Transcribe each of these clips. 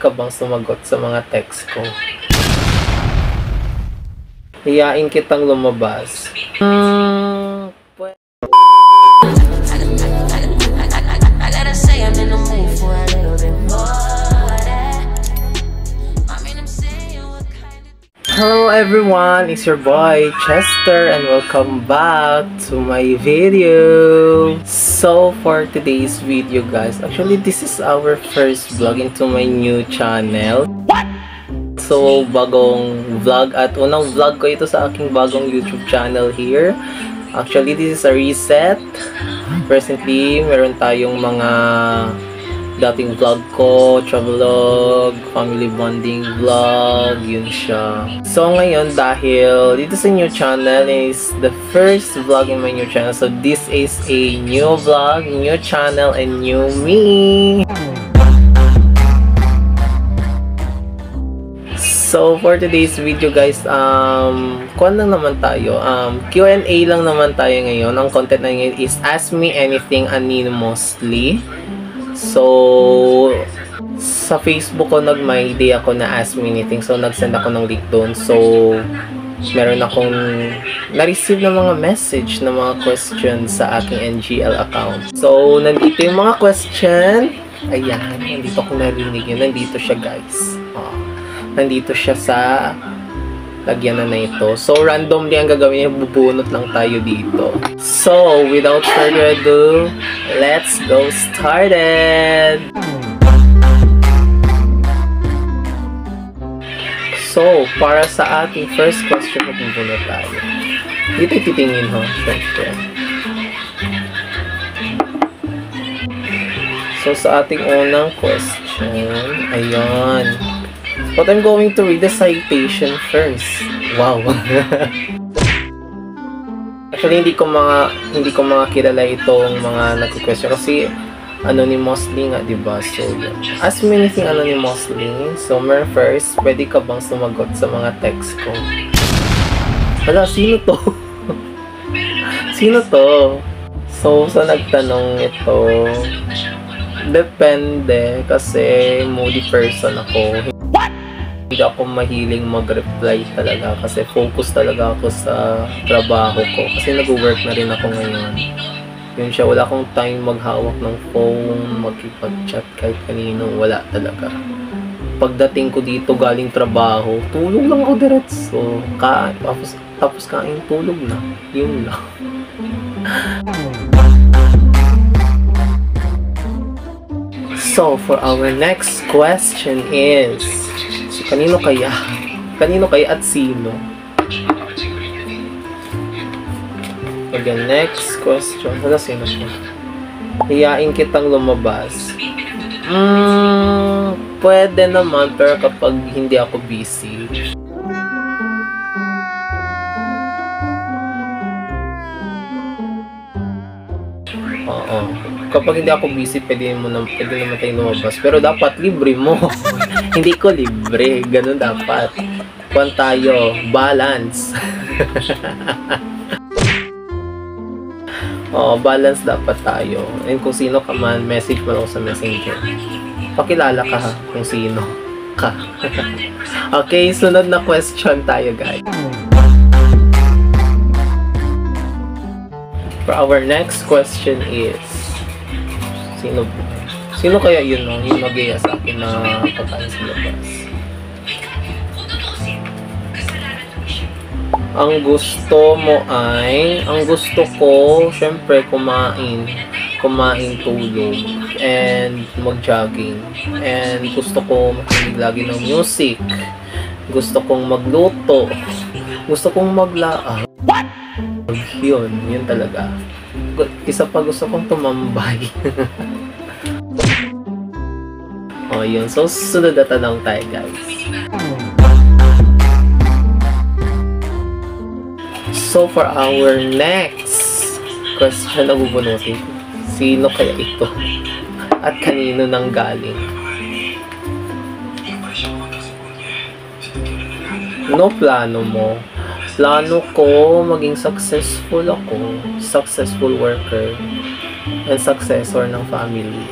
ka bang sumagot sa mga text ko? Hiyain kitang lumabas. Hello everyone, it's your boy Chester and welcome back to my video. So for today's video guys, actually this is our first vlog into my new channel. What? So bagong vlog at unang vlog ko ito sa aking bagong YouTube channel here. Actually this is a reset. Presently meron tayong mga dating vlog ko, travelog, family bonding vlog, yun siya. So ngayon dahil dito sa new channel is the first vlog in my new channel, so this is a new vlog, new channel, and new me. So for today's video guys, kuwan lang naman tayo, Q&A lang naman tayo ngayon. Ang content na ngayon is Ask Me Anything Anonymously. So, sa Facebook ko may idea ako na Ask Me Anything. So, nag-send ako ng link doon. So, meron akong na-receive na mga message na mga questions sa aking NGL account. So, nandito yung mga question. Ayan, nandito ko narinig yun. Nandito siya guys. Nandito siya sa lagyan na ito. So, randomly ang gagawin niya, bubunot lang tayo dito. So, without further ado, let's go started! So, para sa ating first question, bubunot tayo. Dito titingin ho, syempre. So, sa ating unang question, ayan. But I'm going to read the citation first. Wow. Actually hindi ko mga kilala itong mga nagko-question kasi anonymously nga, 'di ba? So, ask me anything anonymously. So, first, pwede ka bang sumagot sa mga text ko? Wala, sino to? Sino to? So, sa nagtanong ito, depende kasi moody person ako. Hindi ako mahiling mag-reply talaga kasi focus talaga ako sa trabaho ko. Kasi nag-work na rin ako ngayon. Yun siya, wala akong time maghawak ng phone, makipag-chat kahit kanino. Wala talaga. Pagdating ko dito galing trabaho, tulog lang ako diretso. Tapos kain, tulog na. Yun lang. So, for our next question is, kanino kaya? Kanino kaya at sino? Again, next question. Wala, sino siya? Hiyain kitang lumabas. Pwede naman, pero kapag hindi ako busy. Oo. Kapag hindi ako busy, pwede naman tayong lumabas. Pero dapat libre mo. Hindi ko libre. Ganun dapat. Kuwan tayo. Balance. Balance dapat tayo. And kung sino ka man, message mo lang sa messenger. Pakilala ka ha, kung sino ka. Okay, sunod na question tayo guys. For our next question is, Sino kaya yun, no? Yung mag-iya sa akin na pagkain sa labas? Ang gusto ko, syempre, kumain, tulog, and mag-jogging. And gusto ko makinig lagi ng music. Gusto kong magluto. Gusto kong maglaang. What? Yun talaga. Isa pa gusto kong tumambay. Yun. So, sunod na tanong tayo, guys. So, for our next question na bubunutin, sino kaya ito? At kanino nang galing? No plano mo. Plano ko maging successful ako, successful worker, and successor ng family.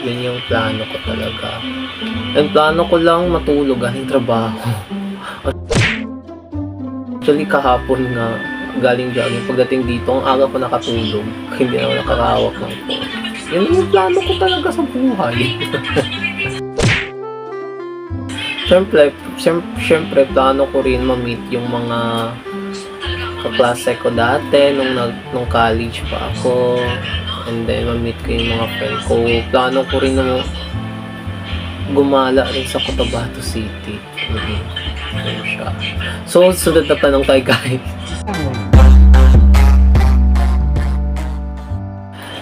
Yun yung plano ko talaga. And plano ko lang matulog galing trabaho. Actually, kahapon nga, galing jogging. Pagdating dito, ang aga ko nakatulog. Hindi na ako nakakahawak ng phone. Yun yung plano ko talaga sa buhay. Siyempre, plano ko rin ma-meet yung mga kaklase ko dati nung college pa ako. And then, ma-meet ko yung mga friend ko. Plano ko rin na gumala rin sa Cotabato City. Ayun siya. So, sunod na tanong tayo, guys.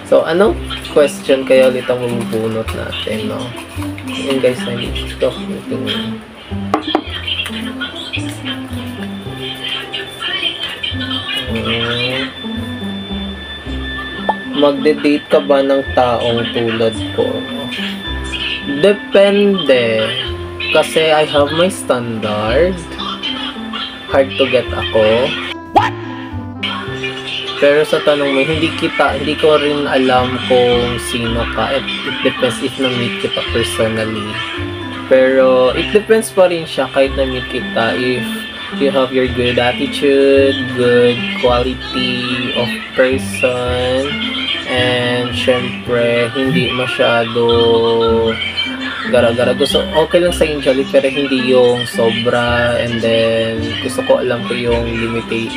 So, anong question kaya ulit ang mabubunot natin, no? Yun, guys, I need to talk tingin. Magde-date ka ba ng taong tulad ko? Depende. Kasi I have my standard. Hard to get ako. What? Pero sa tanong mo, hindi ko rin alam kung sino ka. It depends if na-meet kita personally. Pero it depends pa rin siya kahit na-meet kita if you have your good attitude, good quality of person, and syempre, hindi masyado gara-gara. Gusto, okay lang sa enjoy, pero hindi yung sobra. And then, gusto ko alam mo yung limitation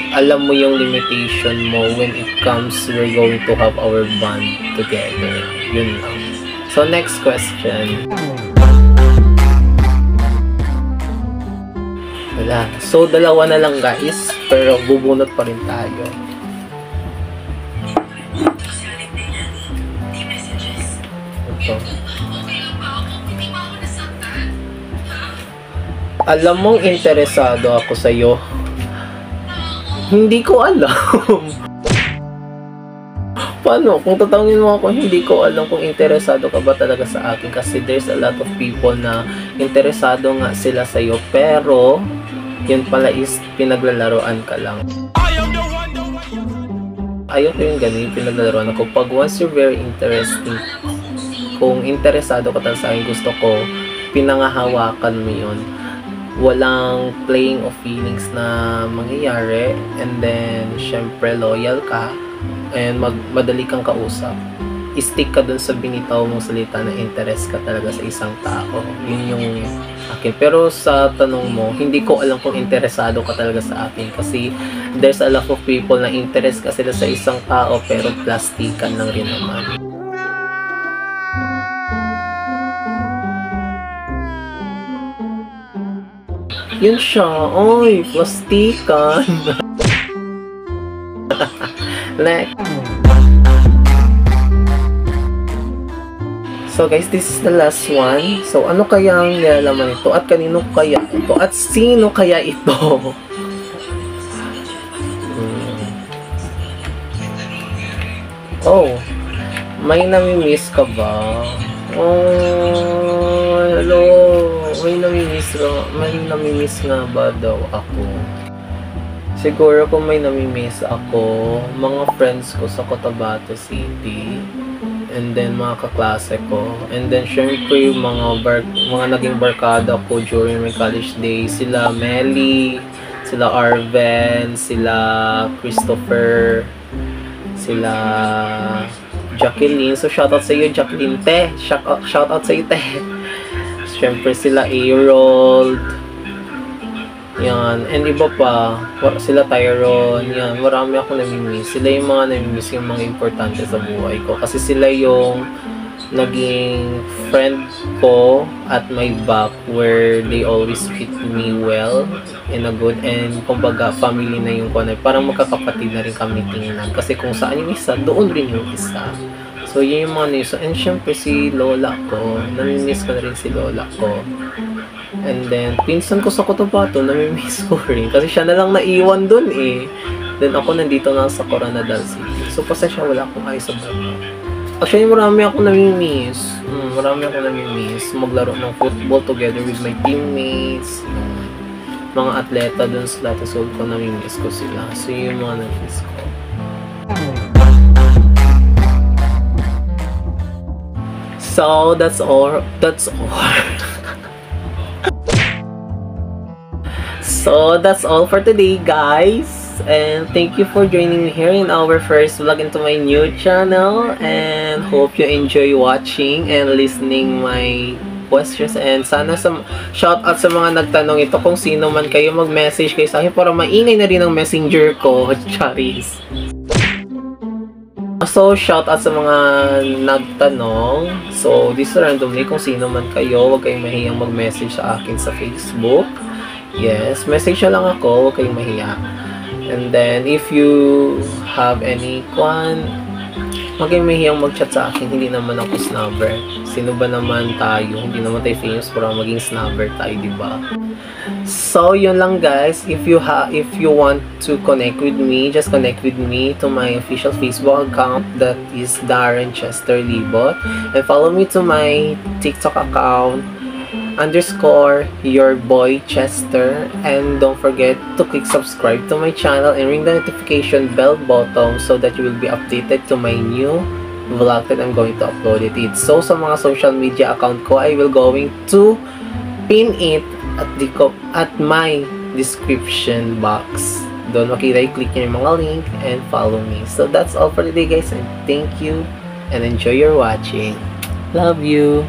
mo when it comes we're going to have our bond together. Yun lang. So, next question. Wala. So, dalawa na lang, guys. Pero, bubunot pa rin tayo. Ito. Alam mong interesado ako sa'yo. Hindi ko alam. Paano? Kung tatawagin mo ako, hindi ko alam kung interesado ka ba talaga sa akin. Kasi there's a lot of people na interesado nga sila sa'yo. Pero, yun pala is pinaglalaroan ka lang. Ayoko yung ganun, yung pinaglalaroan ako. Pag once you're very interesting, kung interesado ka talaga sa akin, gusto ko, pinangahawakan mo yun. Walang playing of feelings na mangyayari, and then syempre loyal ka and madali kang kausap. I-stick ka dun sa binitaw mong salita na interest ka talaga sa isang tao. Yun yung akin. Pero sa tanong mo, hindi ko alam kung interesado ka talaga sa akin kasi there's a lot of people na interest ka sila sa isang tao pero plastikan lang rin naman. Yun siya. Oy, plastikan. Next. So guys, this is the last one. So ano kaya ang nilalaman ito? At kanino kaya ito? At sino kaya ito? Oh, may nami-miss ka ba? Oh, hello. May nami-miss nga ba daw ako? Siguro kung may nami-miss ako, mga friends ko sa Cotabato City, and then mga kaklase ko, and then syempre yung mga naging barkada ko during my college days, sila Melly, sila Arven, sila Christopher, sila Jacqueline. So shoutout sa iyo, Jacqueline, te. Shoutout sa iyo, te. Siyempre sila Arold. Yan. And iba pa. Sila Tyrone. Yan. Marami ako namimiss. Sila yung mga namimiss, yung mga importante sa buhay ko. Kasi sila yung naging friend ko at my back where they always treat me well in a good, and kumbaga family na yung kuwanay. Parang magkakapatid na rin kami tingnan. Kasi kung saan yung isa, doon rin yung isa. So, yun yung mga news. And syempre, si lola ko. Namimiss ko na rin si lola ko. And then, pinsan ko sa Cotabato, namimiss ko rin. Kasi siya na lang naiwan dun eh. Then, ako nandito na sa Coronadal City. So, pasensya, wala akong ayos sa bago. Actually, marami akong namimiss. Maglaro ng football together with my teammates. Mga atleta dun sa Latasol ko, namimiss ko sila. So, yun yung mga namimiss ko. So that's all. That's all. So that's all for today, guys. And thank you for joining me here in our first vlog into my new channel. And hope you enjoy watching and listening my questions. And sana shout out sa mga nagtanong ito, kung sino man kayo, mag-message kayo sa akin para maingay na rin ang messenger ko. Charis. So, shout out sa mga nagtanong. So, this randomly, kung sino man kayo, huwag kayong mahiyang mag-message sa akin sa Facebook. Yes, message nyo lang ako, huwag kayong mahiya. And then, if you have any huwag kayong mahiyang mag-chat sa akin, hindi naman ako snubber. Sino ba naman tayo? Hindi naman tayo famous para maging snubber tayo, diba? So, yun lang guys. If you want to connect with me, just connect with me to my official Facebook account, that is Darren Chester Libot. And follow me to my TikTok account, _yourboychester, and don't forget to click subscribe to my channel and ring the notification bell button so that you will be updated to my new vlog that I'm going to upload it. So sa mga social media account ko, I will going to pin it at my description box. Doon makita, click nyo yung mga link and follow me. So that's all for today guys, and thank you and enjoy your watching. Love you.